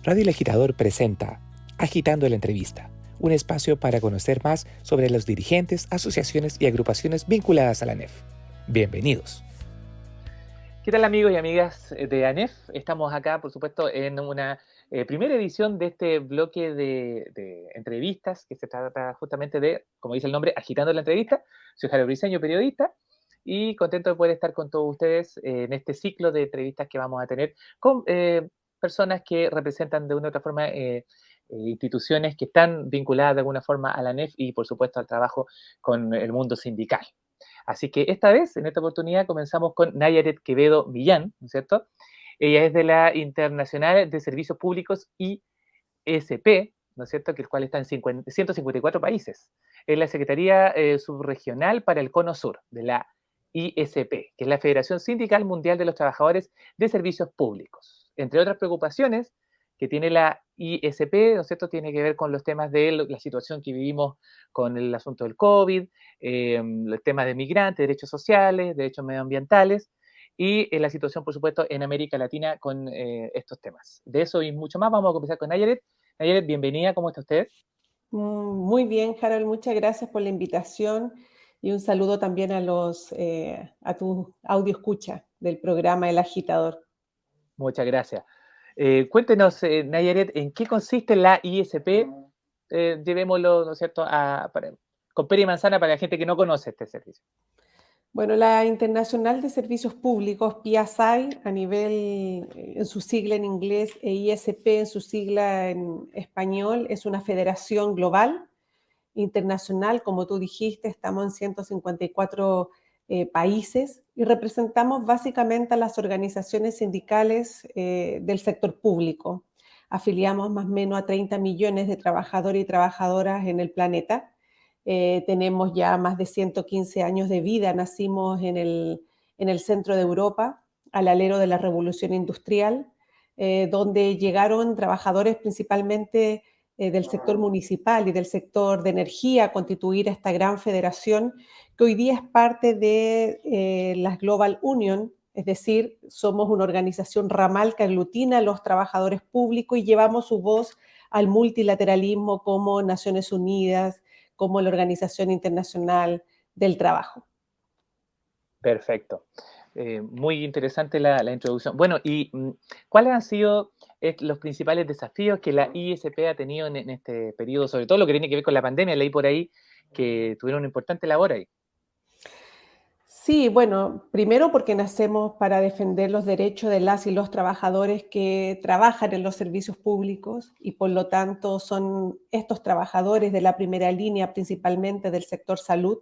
Radio El Agitador presenta Agitando la Entrevista, un espacio para conocer más sobre los dirigentes, asociaciones y agrupaciones vinculadas a la ANEF. Bienvenidos. ¿Qué tal amigos y amigas de ANEF? Estamos acá, por supuesto, en una primera edición de este bloque de entrevistas que se trata justamente de, como dice el nombre, Agitando la Entrevista. Soy Javier Briceño, periodista, y contento de poder estar con todos ustedes en este ciclo de entrevistas que vamos a tener con personas que representan de una u otra forma instituciones que están vinculadas de alguna forma a la ANEF y, por supuesto, al trabajo con el mundo sindical. Así que esta vez, en esta oportunidad, comenzamos con Nayaret Quevedo Millán, ¿no es cierto? Ella es de la Internacional de Servicios Públicos ISP, ¿no es cierto?, que el cual está en 154 países. Es la Secretaría Subregional para el Cono Sur de la ISP, que es la Federación Sindical Mundial de los Trabajadores de Servicios Públicos. Entre otras preocupaciones que tiene la ISP, ¿no es cierto?, tiene que ver con los temas de la situación que vivimos con el asunto del COVID, el tema de migrantes, derechos sociales, derechos medioambientales, y la situación, por supuesto, en América Latina con estos temas. De eso y mucho más vamos a comenzar con Nayaret. Nayaret, bienvenida, ¿cómo está usted? Muy bien, Harold, muchas gracias por la invitación y un saludo también a tu audio escucha del programa El Agitador. Muchas gracias. Cuéntenos, Nayaret, ¿en qué consiste la ISP? Llevémoslo, ¿no es cierto?, con pera y manzana para la gente que no conoce este servicio. Bueno, la Internacional de Servicios Públicos, PSI, en su sigla en inglés, e ISP en su sigla en español, es una federación global, internacional, como tú dijiste, estamos en 154 países y representamos básicamente a las organizaciones sindicales del sector público. Afiliamos más o menos a 30 millones de trabajadores y trabajadoras en el planeta. Tenemos ya más de 115 años de vida, nacimos en el centro de Europa, al alero de la revolución industrial, donde llegaron trabajadores principalmente del sector municipal y del sector de energía a constituir esta gran federación que hoy día es parte de la Global Union, es decir, somos una organización ramal que aglutina a los trabajadores públicos y llevamos su voz al multilateralismo como Naciones Unidas, como la Organización Internacional del Trabajo. Perfecto. Muy interesante la introducción. Bueno, y ¿cuáles han sido los principales desafíos que la ISP ha tenido en este periodo, sobre todo lo que tiene que ver con la pandemia? Leí por ahí que tuvieron una importante labor ahí. Sí, bueno, primero porque nacemos para defender los derechos de las y los trabajadores que trabajan en los servicios públicos y por lo tanto son estos trabajadores de la primera línea, principalmente del sector salud,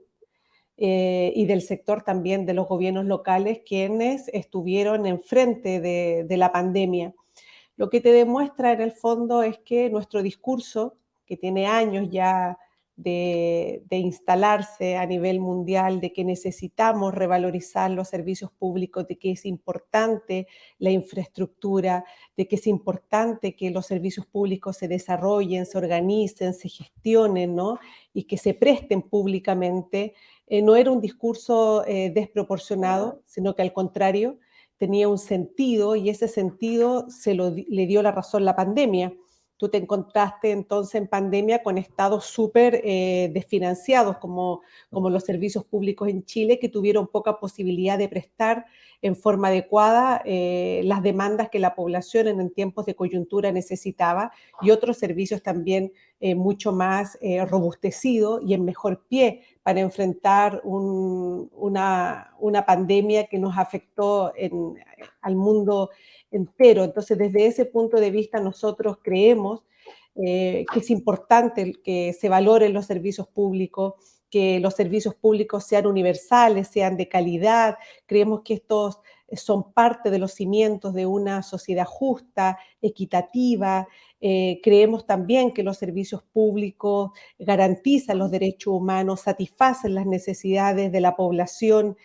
y del sector también de los gobiernos locales, quienes estuvieron enfrente de la pandemia. Lo que te demuestra en el fondo es que nuestro discurso, que tiene años ya de instalarse a nivel mundial, de que necesitamos revalorizar los servicios públicos, de que es importante la infraestructura, de que es importante que los servicios públicos se desarrollen, se organicen, se gestionen, ¿no? Y que se presten públicamente, no era un discurso desproporcionado, sino que al contrario, tenía un sentido y ese sentido le dio la razón la pandemia. Tú te encontraste entonces en pandemia con estados súper desfinanciados como los servicios públicos en Chile, que tuvieron poca posibilidad de prestar en forma adecuada las demandas que la población en tiempos de coyuntura necesitaba y otros servicios también mucho más robustecidos y en mejor pie para enfrentar una pandemia que nos afectó al mundo entero. Entonces, desde ese punto de vista, nosotros creemos que es importante que se valoren los servicios públicos, que los servicios públicos sean universales, sean de calidad. Creemos que estos son parte de los cimientos de una sociedad justa, equitativa. Creemos también que los servicios públicos garantizan los derechos humanos, satisfacen las necesidades de la población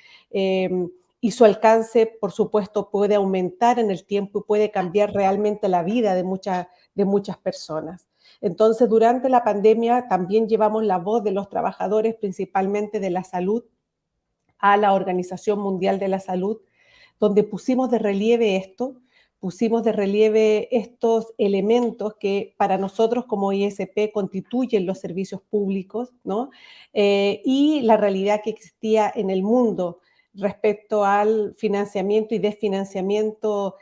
y su alcance, por supuesto, puede aumentar en el tiempo y puede cambiar realmente la vida de muchas personas. Entonces, durante la pandemia también llevamos la voz de los trabajadores, principalmente de la salud, a la Organización Mundial de la Salud, donde pusimos de relieve esto, pusimos de relieve estos elementos que para nosotros como ISP constituyen los servicios públicos, ¿no? Y la realidad que existía en el mundo respecto al financiamiento y desfinanciamiento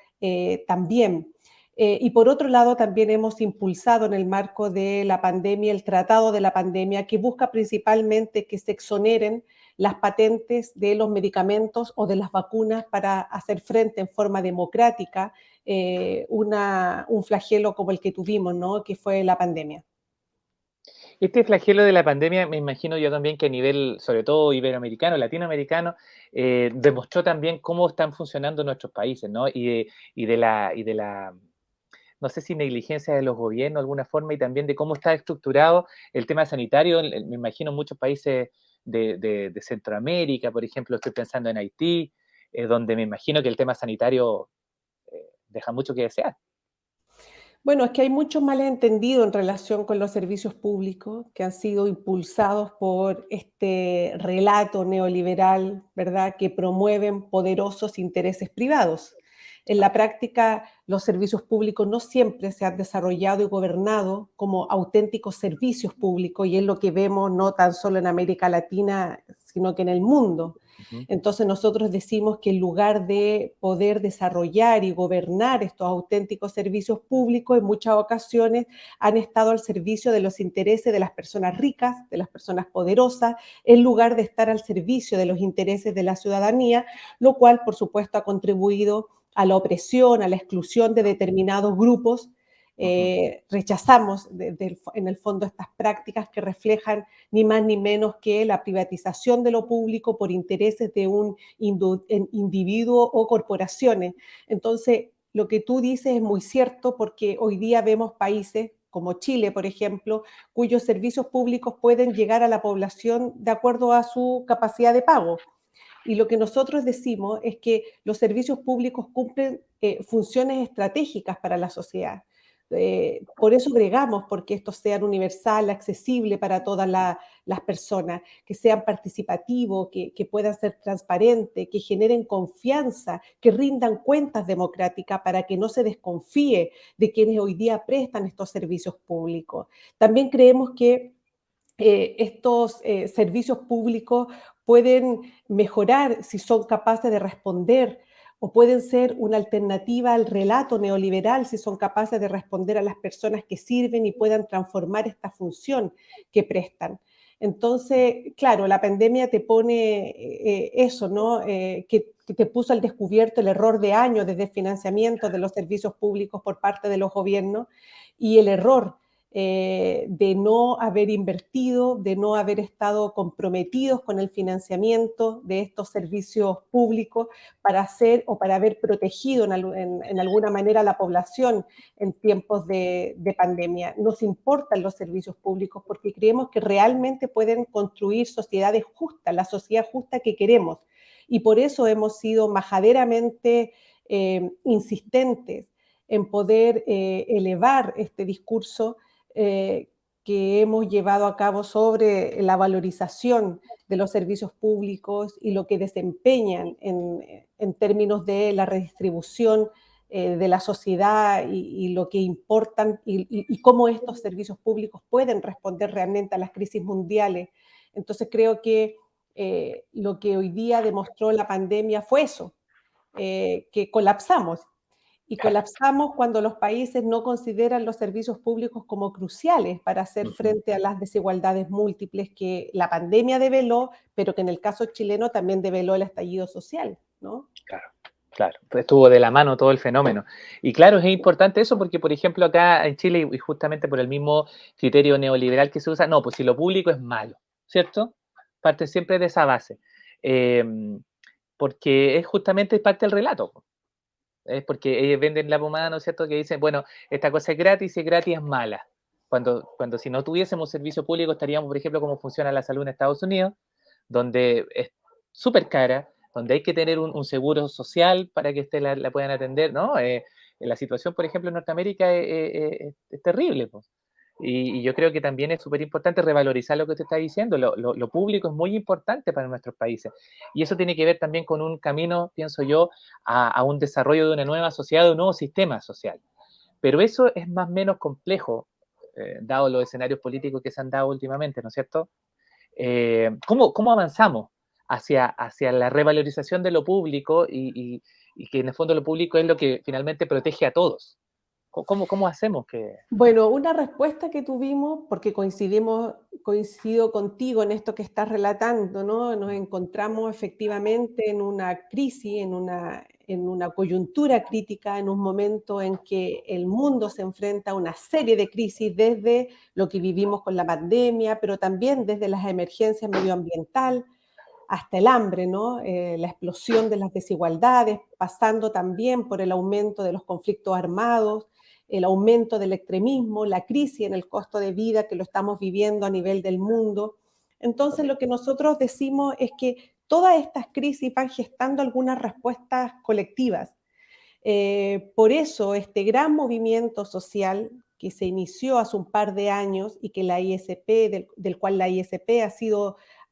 también. Y por otro lado, también hemos impulsado en el marco de la pandemia el Tratado de la Pandemia, que busca principalmente que se exoneren las patentes de los medicamentos o de las vacunas para hacer frente en forma democrática un flagelo como el que tuvimos, ¿no? Que fue la pandemia. Este flagelo de la pandemia, me imagino yo también que a nivel, sobre todo iberoamericano, latinoamericano, demostró también cómo están funcionando nuestros países, ¿no? Y de la, no sé si negligencia de los gobiernos de alguna forma, y también de cómo está estructurado el tema sanitario. Me imagino muchos países de Centroamérica, por ejemplo, estoy pensando en Haití, donde me imagino que el tema sanitario deja mucho que desear. Bueno, es que hay mucho malentendido en relación con los servicios públicos que han sido impulsados por este relato neoliberal, ¿verdad?, que promueven poderosos intereses privados. En la práctica, los servicios públicos no siempre se han desarrollado y gobernado como auténticos servicios públicos, y es lo que vemos no tan solo en América Latina, sino que en el mundo. Ujú. Entonces nosotros decimos que en lugar de poder desarrollar y gobernar estos auténticos servicios públicos, en muchas ocasiones han estado al servicio de los intereses de las personas ricas, de las personas poderosas, en lugar de estar al servicio de los intereses de la ciudadanía, lo cual, por supuesto, ha contribuido a la opresión, a la exclusión de determinados grupos. Ujú. Rechazamos en el fondo estas prácticas que reflejan ni más ni menos que la privatización de lo público por intereses de un individuo o corporaciones. Entonces, lo que tú dices es muy cierto porque hoy día vemos países como Chile, por ejemplo, cuyos servicios públicos pueden llegar a la población de acuerdo a su capacidad de pago. Y lo que nosotros decimos es que los servicios públicos cumplen funciones estratégicas para la sociedad. Por eso bregamos porque estos sean universal, accesible para todas las personas, que sean participativos, que puedan ser transparentes, que generen confianza, que rindan cuentas democráticas para que no se desconfíe de quienes hoy día prestan estos servicios públicos. También creemos que estos servicios públicos pueden mejorar si son capaces de responder o pueden ser una alternativa al relato neoliberal si son capaces de responder a las personas que sirven y puedan transformar esta función que prestan. Entonces, claro, la pandemia te pone eso, ¿no? Que te puso al descubierto el error de años desde financiamiento de los servicios públicos por parte de los gobiernos y el error de no haber invertido, de no haber estado comprometidos con el financiamiento de estos servicios públicos para hacer o para haber protegido en alguna manera a la población en tiempos de pandemia. Nos importan los servicios públicos porque creemos que realmente pueden construir sociedades justas, la sociedad justa que queremos. Y por eso hemos sido majaderamente insistentes en poder elevar este discurso eh, que hemos llevado a cabo sobre la valorización de los servicios públicos y lo que desempeñan en términos de la redistribución de la sociedad y lo que importan y cómo estos servicios públicos pueden responder realmente a las crisis mundiales. Entonces creo que lo que hoy día demostró la pandemia fue eso, que colapsamos y Claro. colapsamos cuando los países no consideran los servicios públicos como cruciales para hacer Ujú. frente a las desigualdades múltiples que la pandemia develó, pero que en el caso chileno también develó el estallido social, ¿no? Claro, claro. Pues estuvo de la mano todo el fenómeno. Y claro, es importante eso porque, por ejemplo, acá en Chile, y justamente por el mismo criterio neoliberal que se usa, no, pues si lo público es malo, ¿cierto? Parte siempre de esa base. Eh, Porque es justamente parte del relato. Es porque ellos venden la pomada, ¿no es cierto? Que dicen, bueno, esta cosa es gratis y es gratis es mala. Cuando si no tuviésemos servicio público estaríamos, por ejemplo, como funciona la salud en Estados Unidos, donde es súper cara, donde hay que tener un seguro social para que la puedan atender, ¿no? La situación, por ejemplo, en Norteamérica es terrible, pues. Y yo creo que también es súper importante revalorizar lo que usted está diciendo. Lo público es muy importante para nuestros países. Y eso tiene que ver también con un camino, pienso yo, a un desarrollo de una nueva sociedad, de un nuevo sistema social. Pero eso es más o menos complejo, dado los escenarios políticos que se han dado últimamente, ¿no es cierto? ¿Cómo avanzamos hacia la revalorización de lo público y que en el fondo lo público es lo que finalmente protege a todos? ¿Cómo hacemos que...? Bueno, una respuesta que tuvimos, porque coincido contigo en esto que estás relatando, ¿no? Nos encontramos efectivamente en una crisis, en una coyuntura crítica, en un momento en que el mundo se enfrenta a una serie de crisis, desde lo que vivimos con la pandemia, pero también desde las emergencias medioambientales hasta el hambre, ¿no? La explosión de las desigualdades, pasando también por el aumento de los conflictos armados, el aumento del extremismo, la crisis en el costo de vida que lo estamos viviendo a nivel del mundo. Entonces, lo que nosotros decimos es que todas estas crisis van gestando algunas respuestas colectivas. Por eso, este gran movimiento social que se inició hace un par de años y que la ISP, del cual la ISP ha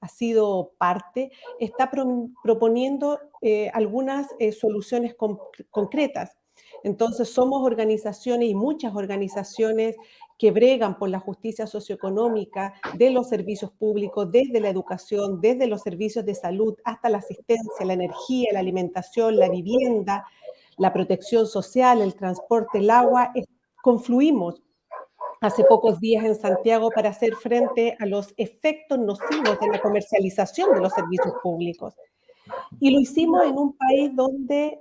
sido parte, está proponiendo algunas soluciones concretas. Entonces, somos organizaciones y muchas organizaciones que bregan por la justicia socioeconómica de los servicios públicos, desde la educación, desde los servicios de salud, hasta la asistencia, la energía, la alimentación, la vivienda, la protección social, el transporte, el agua. Confluimos hace pocos días en Santiago para hacer frente a los efectos nocivos de la comercialización de los servicios públicos. Y lo hicimos en un país donde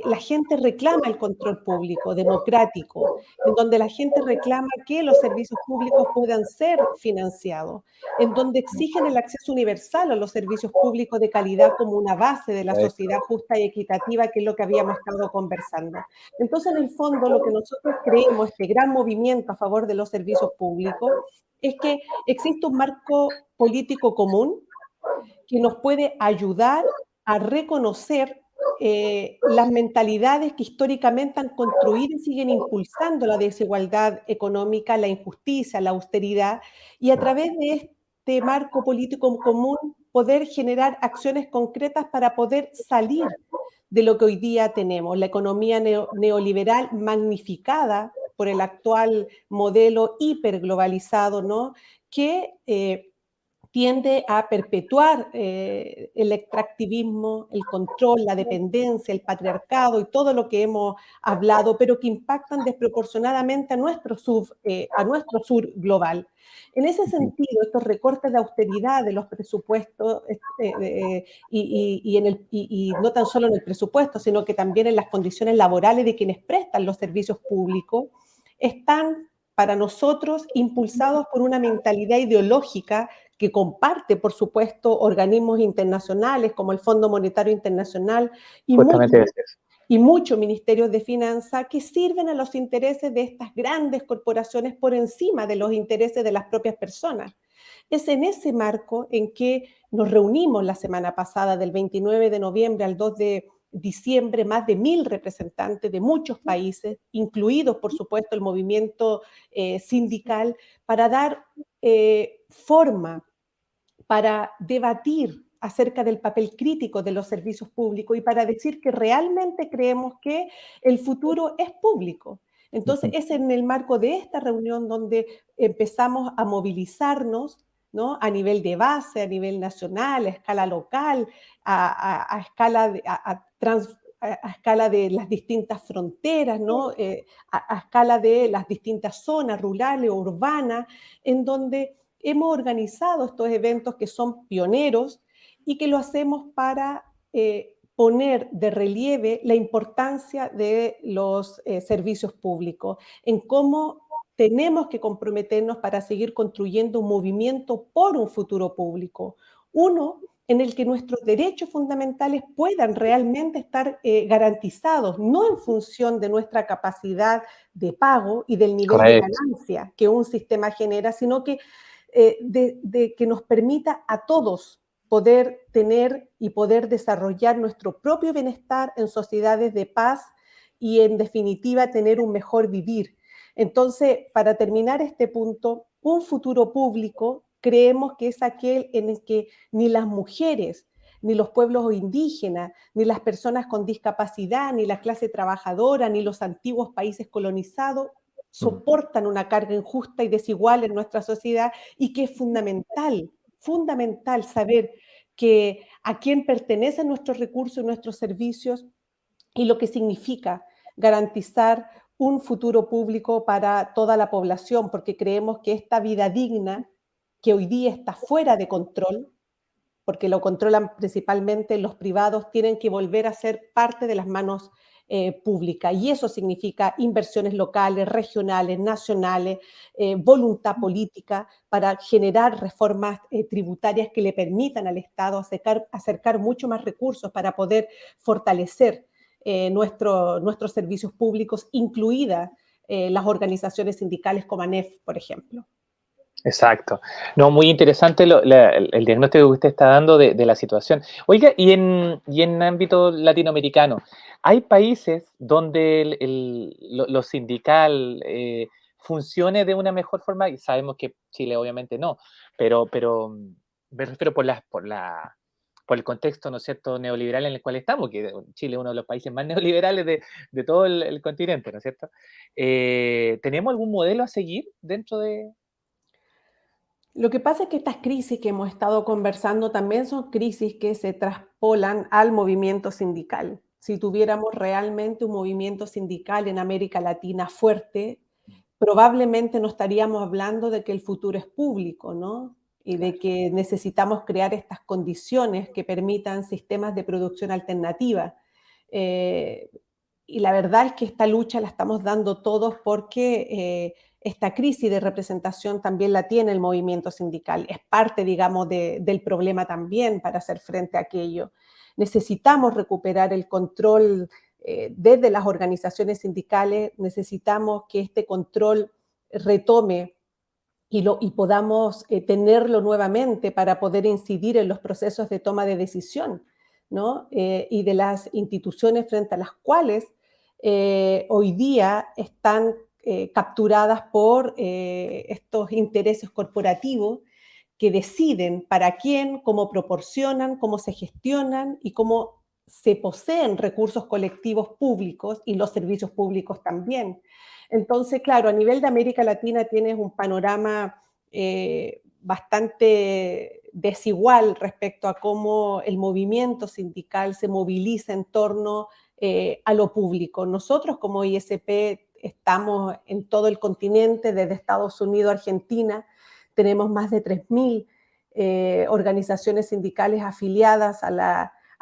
la gente reclama el control público, democrático, en donde la gente reclama que los servicios públicos puedan ser financiados, en donde exigen el acceso universal a los servicios públicos de calidad como una base de la sociedad justa y equitativa, que es lo que habíamos estado conversando. Entonces, en el fondo, lo que nosotros creemos, este gran movimiento a favor de los servicios públicos, es que existe un marco político común que nos puede ayudar a reconocer las mentalidades que históricamente han construido y siguen impulsando la desigualdad económica, la injusticia, la austeridad, y a través de este marco político común poder generar acciones concretas para poder salir de lo que hoy día tenemos, la economía neoliberal magnificada por el actual modelo hiperglobalizado, ¿no? Que tiende a perpetuar el extractivismo, el control, la dependencia, el patriarcado y todo lo que hemos hablado, pero que impactan desproporcionadamente a nuestro sur global. En ese sentido, estos recortes de austeridad de los presupuestos, y no tan solo en el presupuesto, sino que también en las condiciones laborales de quienes prestan los servicios públicos, están para nosotros impulsados por una mentalidad ideológica que comparte, por supuesto, organismos internacionales como el Fondo Monetario Internacional y Justamente es eso. muchos ministerios de finanzas que sirven a los intereses de estas grandes corporaciones por encima de los intereses de las propias personas. Es en ese marco en que nos reunimos la semana pasada, del 29 de noviembre al 2 de diciembre, más de 1.000 representantes de muchos países, incluidos, por supuesto, el movimiento sindical, para dar forma, para debatir acerca del papel crítico de los servicios públicos y para decir que realmente creemos que el futuro es público. Entonces, es en el marco de esta reunión donde empezamos a movilizarnos, ¿no? A nivel de base, a nivel nacional, a escala local, a escala a escala de las distintas fronteras, ¿no? A escala de las distintas zonas rurales o urbanas, en donde hemos organizado estos eventos que son pioneros y que lo hacemos para poner de relieve la importancia de los servicios públicos, en cómo tenemos que comprometernos para seguir construyendo un movimiento por un futuro público. Uno en el que nuestros derechos fundamentales puedan realmente estar garantizados, no en función de nuestra capacidad de pago y del nivel de Correcto. ganancia que un sistema genera, sino que de que nos permita a todos poder tener y poder desarrollar nuestro propio bienestar en sociedades de paz y, en definitiva, tener un mejor vivir. Entonces, para terminar este punto, un futuro público creemos que es aquel en el que ni las mujeres, ni los pueblos indígenas, ni las personas con discapacidad, ni la clase trabajadora, ni los antiguos países colonizados Mm. soportan una carga injusta y desigual en nuestra sociedad y que es fundamental, fundamental saber que a quién pertenecen nuestros recursos y nuestros servicios y lo que significa garantizar un futuro público para toda la población, porque creemos que esta vida digna, que hoy día está fuera de control, porque lo controlan principalmente los privados, tienen que volver a ser parte de las manos públicas. Y eso significa inversiones locales, regionales, nacionales, voluntad política para generar reformas tributarias que le permitan al Estado acercar mucho más recursos para poder fortalecer nuestros servicios públicos, incluidas las organizaciones sindicales como ANEF, por ejemplo. Exacto. No, muy interesante el diagnóstico que usted está dando de la situación. Oiga, y en ámbito latinoamericano, ¿hay países donde lo sindical funcione de una mejor forma? Y sabemos que Chile obviamente no, pero me refiero por el contexto, ¿no es cierto?, neoliberal en el cual estamos, que Chile es uno de los países más neoliberales de todo el continente, ¿no es cierto? ¿Tenemos algún modelo a seguir dentro de... Lo que pasa es que estas crisis que hemos estado conversando también son crisis que se traspolan al movimiento sindical. Si tuviéramos realmente un movimiento sindical en América Latina fuerte, probablemente no estaríamos hablando de que el futuro es público, ¿no? Y de Claro. que necesitamos crear estas condiciones que permitan sistemas de producción alternativa. Eh, y la verdad es que esta lucha la estamos dando todos porque esta crisis de representación también la tiene el movimiento sindical. Es parte, digamos, del problema también para hacer frente a aquello. Necesitamos recuperar el control desde las organizaciones sindicales, necesitamos que este control retome y podamos tenerlo nuevamente para poder incidir en los procesos de toma de decisión, ¿no? Y de las instituciones frente a las cuales hoy día están capturadas por estos intereses corporativos que deciden para quién, cómo proporcionan, cómo se gestionan y cómo se poseen recursos colectivos públicos y los servicios públicos también. Entonces, claro, a nivel de América Latina tienes un panorama bastante desigual respecto a cómo el movimiento sindical se moviliza en torno a lo público. Nosotros como ISP estamos en todo el continente, desde Estados Unidos a Argentina, tenemos más de 3.000 organizaciones sindicales afiliadas a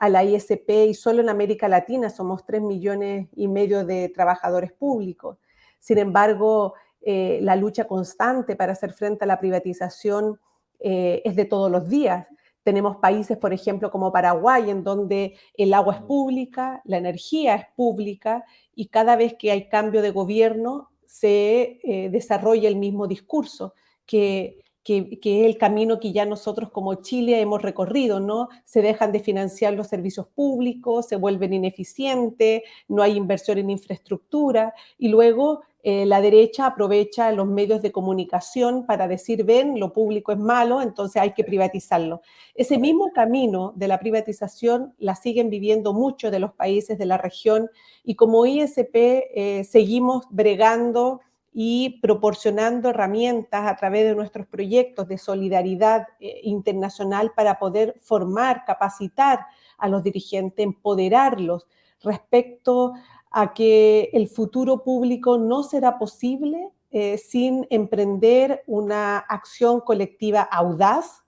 la ISP y solo en América Latina somos 3,5 millones de trabajadores públicos. Sin embargo, la lucha constante para hacer frente a la privatización es de todos los días. Tenemos países, por ejemplo, como Paraguay, en donde el agua es pública, la energía es pública y cada vez que hay cambio de gobierno se desarrolla el mismo discurso, que es el camino que ya nosotros como Chile hemos recorrido, ¿no? Se dejan de financiar los servicios públicos, se vuelven ineficientes, no hay inversión en infraestructura y luego la derecha aprovecha los medios de comunicación para decir, ven, lo público es malo, entonces hay que privatizarlo. Ese mismo camino de la privatización la siguen viviendo muchos de los países de la región y como ISP seguimos bregando y proporcionando herramientas a través de nuestros proyectos de solidaridad internacional para poder formar, capacitar a los dirigentes, empoderarlos respecto a que el futuro público no será posible sin emprender una acción colectiva audaz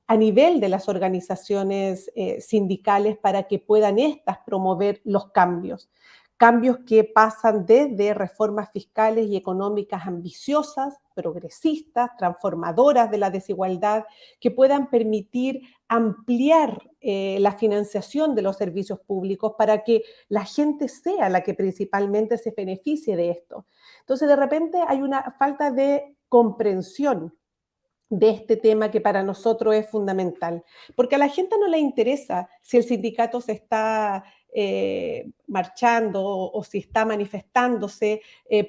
a nivel de las organizaciones sindicales para que puedan estas promover los cambios. Cambios que pasan desde reformas fiscales y económicas ambiciosas, progresistas, transformadoras de la desigualdad, que puedan permitir ampliar la financiación de los servicios públicos para que la gente sea la que principalmente se beneficie de esto. Entonces, de repente hay una falta de comprensión de este tema que para nosotros es fundamental, porque a la gente no le interesa si el sindicato se está marchando o si está manifestándose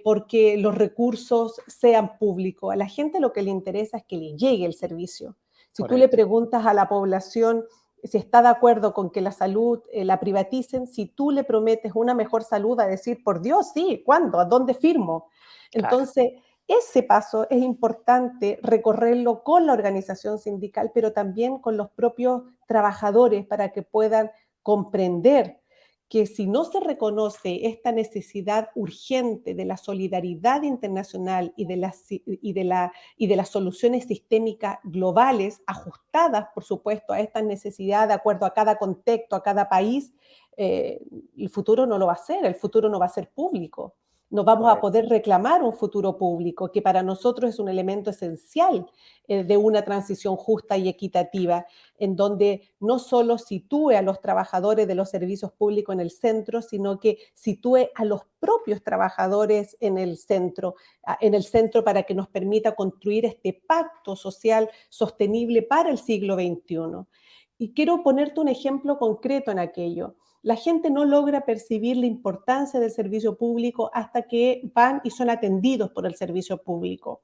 porque los recursos sean públicos. A la gente lo que le interesa es que le llegue el servicio. Si tú le Correcto. preguntas a la población si está de acuerdo con que la salud la privaticen, si tú le prometes una mejor salud, va a decir, por Dios, sí, ¿cuándo? ¿A dónde firmo? Claro. Entonces, ese paso es importante recorrerlo con la organización sindical, pero también con los propios trabajadores para que puedan comprender que si no se reconoce esta necesidad urgente de la solidaridad internacional y de las soluciones sistémicas globales, ajustadas, por supuesto, a estas necesidades, de acuerdo a cada contexto, a cada país, eh, el futuro no lo va a ser, el futuro no va a ser público. No vamos a Correcto. poder reclamar un futuro público, que para nosotros es un elemento esencial de una transición justa y equitativa, en donde no solo sitúe a los trabajadores de los servicios públicos en el centro, sino que sitúe a los propios trabajadores en el centro para que nos permita construir este pacto social sostenible para el siglo XXI. Y quiero ponerte un ejemplo concreto en aquello. La gente no logra percibir la importancia del servicio público hasta que van y son atendidos por el servicio público.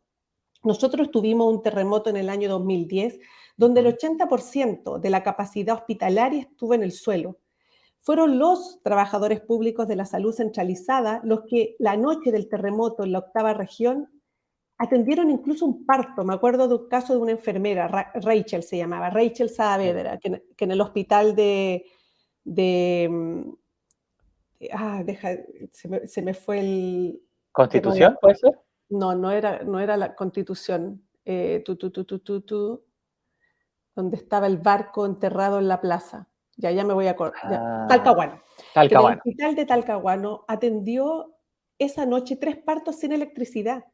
Nosotros tuvimos un terremoto en el año 2010, donde el Ujú. 80% de la capacidad hospitalaria estuvo en el suelo. Fueron los trabajadores públicos de la salud centralizada los que la noche del terremoto en la octava región atendieron incluso un parto. Me acuerdo de un caso de una enfermera, Rachel se llamaba, Rachel Sí. Saavedra, que en el hospital de deja, se me fue el tema de ¿Constitución puede ser? no, no era la Constitución, donde estaba el barco enterrado en la plaza. Ya me voy a acordar, ya, Ah, Talcahuano, que en el Talcahuano. hospital de Talcahuano atendió esa noche 3 partos sin electricidad.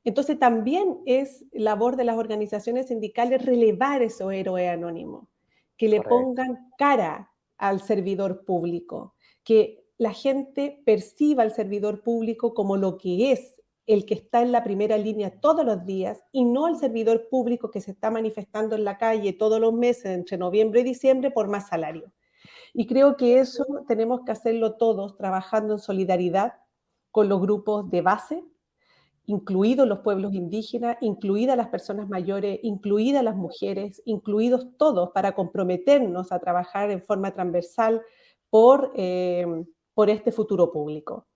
Entonces también es labor de las organizaciones sindicales relevar esos héroes anónimos, que le Correcto. pongan cara al servidor público, que la gente perciba al servidor público como lo que es, el que está en la primera línea todos los días y no el servidor público que se está manifestando en la calle todos los meses entre noviembre y diciembre por más salario. Y creo que eso tenemos que hacerlo todos trabajando en solidaridad con los grupos de base, incluidos los pueblos indígenas, incluidas las personas mayores, incluidas las mujeres, incluidos todos, para comprometernos a trabajar en forma transversal por, eh, por este futuro público.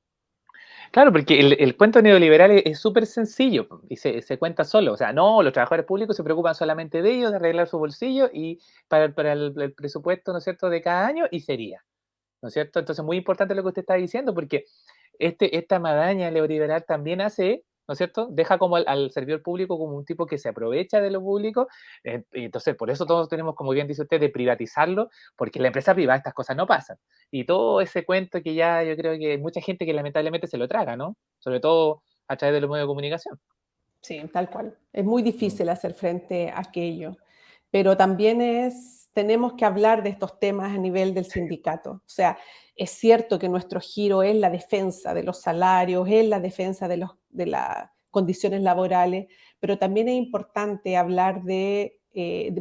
Claro, porque el cuento neoliberal es súper sencillo y se cuenta solo. O sea, no, los trabajadores públicos se preocupan solamente de ellos, de arreglar su bolsillo y para el presupuesto, ¿no es cierto?, de cada año y sería, ¿no es cierto? Entonces, muy importante lo que usted está diciendo, porque esta madaña neoliberal también hace, ¿no es cierto? Deja como al servidor público como un tipo que se aprovecha de lo público. Y entonces, por eso todos tenemos, como bien dice usted, de privatizarlo, porque en la empresa privada estas cosas no pasan. Y todo ese cuento que ya yo creo que hay mucha gente que lamentablemente se lo traga, ¿no? Sobre todo a través de los medios de comunicación. Sí, tal cual. Es muy Mm. difícil hacer frente a aquello, pero también tenemos que hablar de estos temas a nivel del sindicato. O sea, es cierto que nuestro giro es la defensa de los salarios, es la defensa de las condiciones laborales, pero también es importante hablar de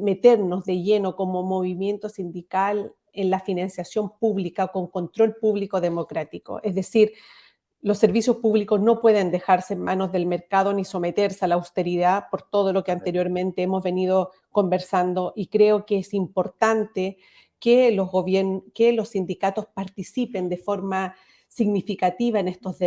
meternos de lleno como movimiento sindical en la financiación pública con control público democrático. Es decir, los servicios públicos no pueden dejarse en manos del mercado ni someterse a la austeridad por todo lo que anteriormente hemos venido conversando y creo que es importante que los sindicatos participen de forma significativa en estos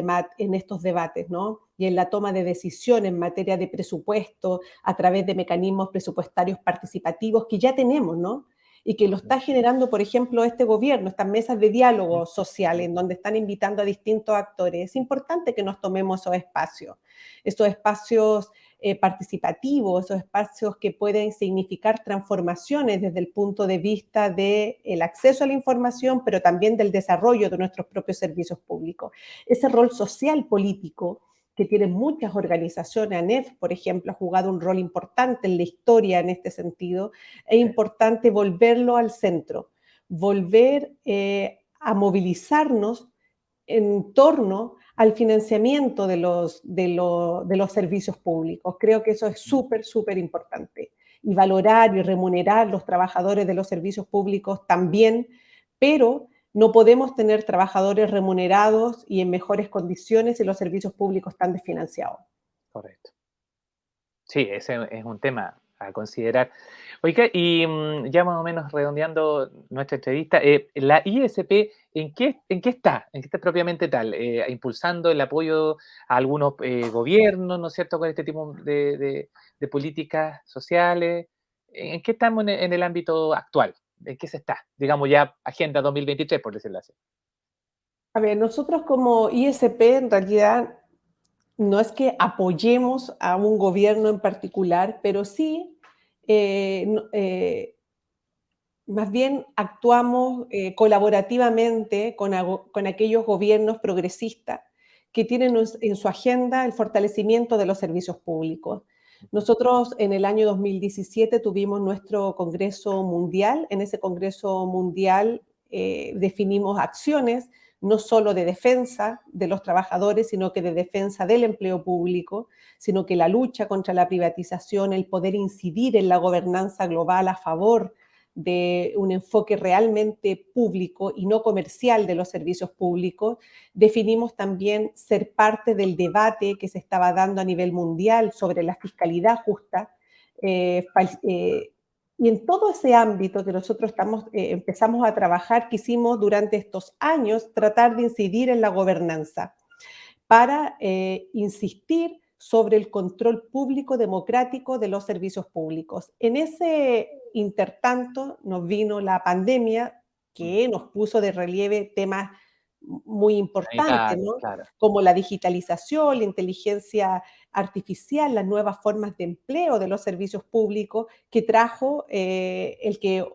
debates, ¿no? Y en la toma de decisiones en materia de presupuesto a través de mecanismos presupuestarios participativos que ya tenemos, ¿no? Y que lo Ujú, está generando, por ejemplo, este gobierno, estas mesas de ujú, diálogo social, ujú. en donde están invitando a distintos actores. Es importante que nos tomemos esos espacios participativos, esos espacios que pueden significar transformaciones desde el punto de vista del acceso a la información, pero también del desarrollo de nuestros propios servicios públicos. Ese rol social político que tienen muchas organizaciones. ANEF, por ejemplo, ha jugado un rol importante en la historia en este sentido. Es Sí. importante volverlo al centro, volver a movilizarnos en torno al financiamiento de los servicios públicos. Creo que eso es Mm. súper, súper importante. Y valorar y remunerar los trabajadores de los servicios públicos también, pero No podemos tener trabajadores remunerados y en mejores condiciones si los servicios públicos están desfinanciados. Correcto. Sí, ese es un tema a considerar. Oiga, y ya más o menos redondeando nuestra entrevista, la ISP, ¿en qué está? ¿En qué está propiamente tal? Impulsando el apoyo a algunos gobiernos, ¿no es cierto?, con este tipo de políticas sociales. ¿En qué estamos en el ámbito actual? ¿En qué se está? Digamos ya Agenda 2023, por decirlo así. A ver, nosotros como ISP en realidad no es que apoyemos a un gobierno en particular, pero sí, no más bien actuamos colaborativamente con aquellos gobiernos progresistas que tienen en su agenda el fortalecimiento de los servicios públicos. Nosotros en el año 2017 tuvimos nuestro Congreso Mundial. En ese Congreso Mundial definimos acciones no solo de defensa de los trabajadores, sino que de defensa del empleo público, sino que la lucha contra la privatización, el poder incidir en la gobernanza global a favor de un enfoque realmente público y no comercial de los servicios públicos. Definimos también ser parte del debate que se estaba dando a nivel mundial sobre la fiscalidad justa. eh, eh, y en todo ese ámbito que nosotros empezamos a trabajar, quisimos durante estos años tratar de incidir en la gobernanza para insistir sobre el control público democrático de los servicios públicos. En ese intertanto nos vino la pandemia Mm. que nos puso de relieve temas muy importantes, Sanitario, ¿no? claro. Como la digitalización, la inteligencia artificial, las nuevas formas de empleo de los servicios públicos que trajo el que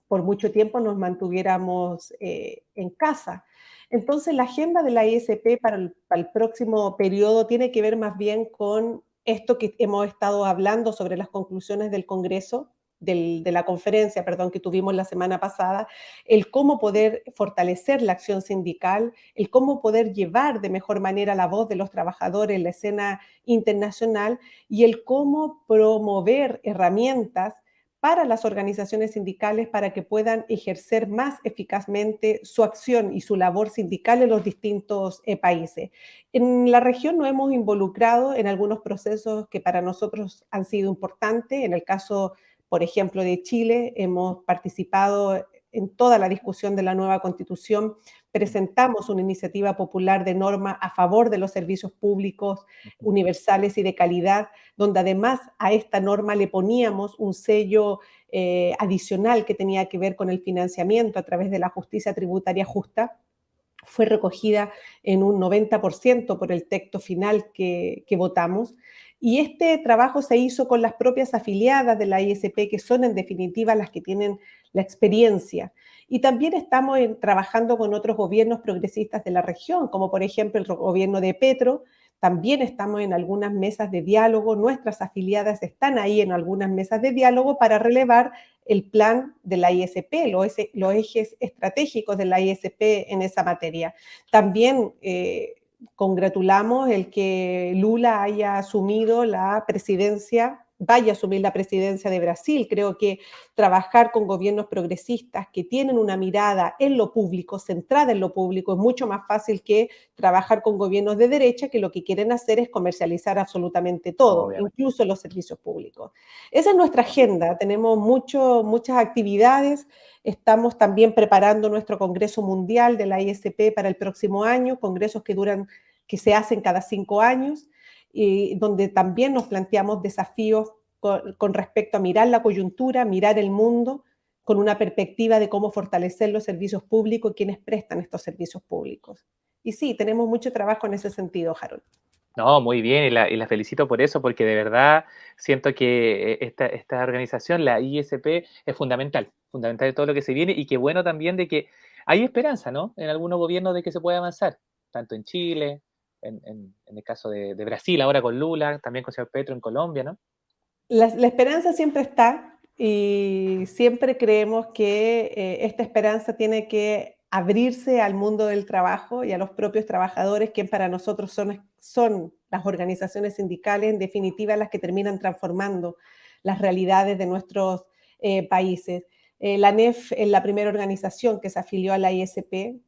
por mucho tiempo nos mantuviéramos en casa. Entonces, la agenda de la ISP para el próximo periodo tiene que ver más bien con esto que hemos estado hablando sobre las conclusiones del Congreso, de la conferencia, perdón, que tuvimos la semana pasada, el cómo poder fortalecer la acción sindical, el cómo poder llevar de mejor manera la voz de los trabajadores en la escena internacional y el cómo promover herramientas para las organizaciones sindicales para que puedan ejercer más eficazmente su acción y su labor sindical en los distintos países. En la región nos hemos involucrado en algunos procesos que para nosotros han sido importantes. En el caso, por ejemplo, de Chile, hemos participado en toda la discusión de la nueva constitución, presentamos una iniciativa popular de norma a favor de los servicios públicos universales y de calidad, donde además a esta norma le poníamos un sello adicional que tenía que ver con el financiamiento a través de la justicia tributaria justa. Fue recogida en un 90% por el texto final que votamos. Y este trabajo se hizo con las propias afiliadas de la ISP, que son en definitiva las que tienen la experiencia. Y también estamos trabajando con otros gobiernos progresistas de la región, como por ejemplo el gobierno de Petro. También estamos en algunas mesas de diálogo, nuestras afiliadas están ahí en algunas mesas de diálogo para relevar el plan de la ISP, los ejes estratégicos de la ISP en esa materia. También congratulamos el que Lula haya asumido la presidencia, vaya a asumir la presidencia de Brasil. Creo que trabajar con gobiernos progresistas que tienen una mirada en lo público, centrada en lo público, es mucho más fácil que trabajar con gobiernos de derecha que lo que quieren hacer es comercializar absolutamente todo, Obviamente. incluso los servicios públicos. Esa es nuestra agenda, tenemos muchas actividades, estamos también preparando nuestro Congreso Mundial de la ISP para el próximo año, congresos que se hacen cada 5 años, y donde también nos planteamos desafíos con respecto a mirar la coyuntura, mirar el mundo con una perspectiva de cómo fortalecer los servicios públicos y quienes prestan estos servicios públicos. Y sí, tenemos mucho trabajo en ese sentido, Harold. No, muy bien, y la felicito por eso, porque de verdad siento que esta organización, la ISP, es fundamental de todo lo que se viene, y qué bueno también de que hay esperanza, ¿no? En algunos gobiernos de que se pueda avanzar, tanto en Chile, en el caso de Brasil, ahora con Lula, también con el señor Petro en Colombia, ¿no? La esperanza siempre está y siempre creemos que esta esperanza tiene que abrirse al mundo del trabajo y a los propios trabajadores, que para nosotros son las organizaciones sindicales, en definitiva, las que terminan transformando las realidades de nuestros países. La ANEF es la primera organización que se afilió a la ISP,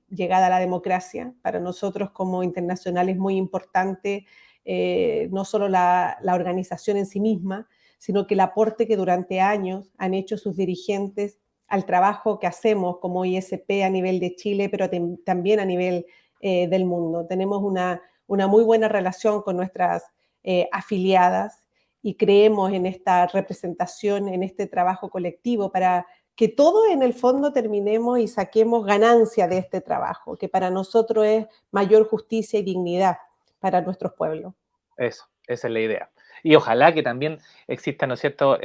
llegada a la democracia. Para nosotros como internacional es muy importante no solo la organización en sí misma, sino que el aporte que durante años han hecho sus dirigentes al trabajo que hacemos como ISP a nivel de Chile, pero también a nivel del mundo. Tenemos una muy buena relación con nuestras afiliadas y creemos en esta representación, en este trabajo colectivo para que todos en el fondo terminemos y saquemos ganancia de este trabajo, que para nosotros es mayor justicia y dignidad para nuestros pueblos. Eso, esa es la idea. Y ojalá que también exista, ¿no es cierto?,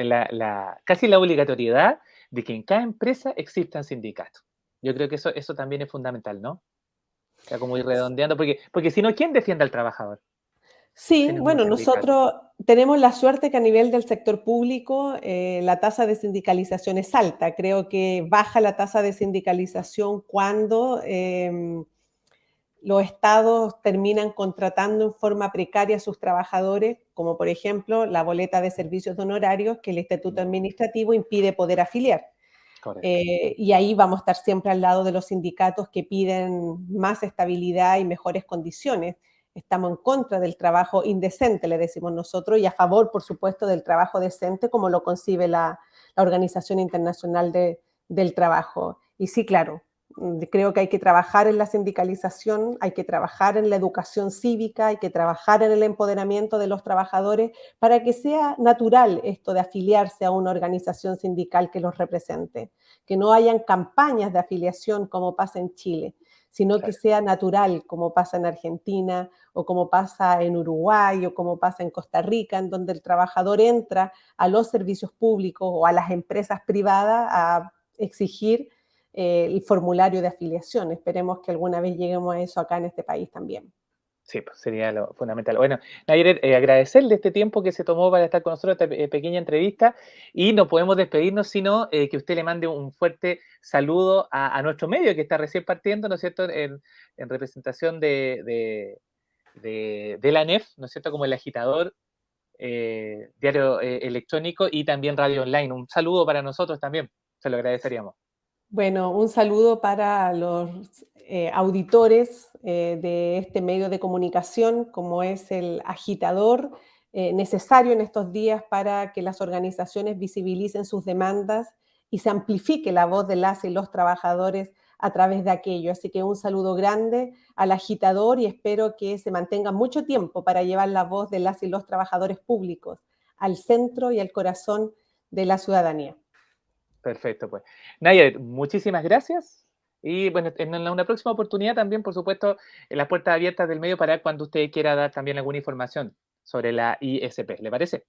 casi la obligatoriedad de que en cada empresa existan sindicatos. Yo creo que eso también es fundamental, ¿no? O sea, como ir redondeando, porque si no, ¿quién defiende al trabajador? Si Sí, no es un bueno, sindicato. nosotros tenemos la suerte que a nivel del sector público la tasa de sindicalización es alta. Creo que baja la tasa de sindicalización cuando los estados terminan contratando en forma precaria a sus trabajadores, como por ejemplo la boleta de servicios de honorarios que el estatuto administrativo impide poder afiliar. Correcto. Y ahí vamos a estar siempre al lado de los sindicatos que piden más estabilidad y mejores condiciones. Estamos en contra del trabajo indecente, le decimos nosotros, y a favor, por supuesto, del trabajo decente, como lo concibe la Organización Internacional del Trabajo. Y sí, claro, creo que hay que trabajar en la sindicalización, hay que trabajar en la educación cívica, hay que trabajar en el empoderamiento de los trabajadores para que sea natural esto de afiliarse a una organización sindical que los represente, que no hayan campañas de afiliación como pasa en Chile, sino que Claro. sea natural como pasa en Argentina o como pasa en Uruguay o como pasa en Costa Rica, en donde el trabajador entra a los servicios públicos o a las empresas privadas a exigir el formulario de afiliación. Esperemos que alguna vez lleguemos a eso acá en este país también. Sí, pues sería lo fundamental. Bueno, Nayer, agradecerle este tiempo que se tomó para estar con nosotros, esta pequeña entrevista, y no podemos despedirnos sino que usted le mande un fuerte saludo a nuestro medio que está recién partiendo, ¿no es cierto?, en representación de la ANEF, ¿no es cierto?, como el agitador, diario electrónico y también radio online. Un saludo para nosotros también, se lo agradeceríamos. Bueno, un saludo para los auditores de este medio de comunicación, como es el agitador, necesario en estos días para que las organizaciones visibilicen sus demandas y se amplifique la voz de las y los trabajadores a través de aquello. Así que un saludo grande al agitador y espero que se mantenga mucho tiempo para llevar la voz de las y los trabajadores públicos al centro y al corazón de la ciudadanía. Perfecto, pues. Nayer, muchísimas gracias. Y bueno, en una próxima oportunidad también, por supuesto, en las puertas abiertas del medio para cuando usted quiera dar también alguna información sobre la ISP. ¿Le parece?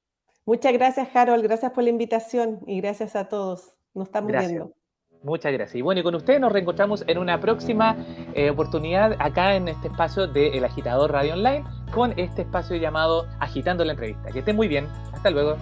Muchas gracias, Harold. Gracias por la invitación y gracias a todos. Nos estamos Gracias. viendo. Muchas gracias. Y bueno, y con ustedes nos reencontramos en una próxima oportunidad acá en este espacio de El Agitador Radio Online con este espacio llamado Agitando la Entrevista. Que estén muy bien. Hasta luego.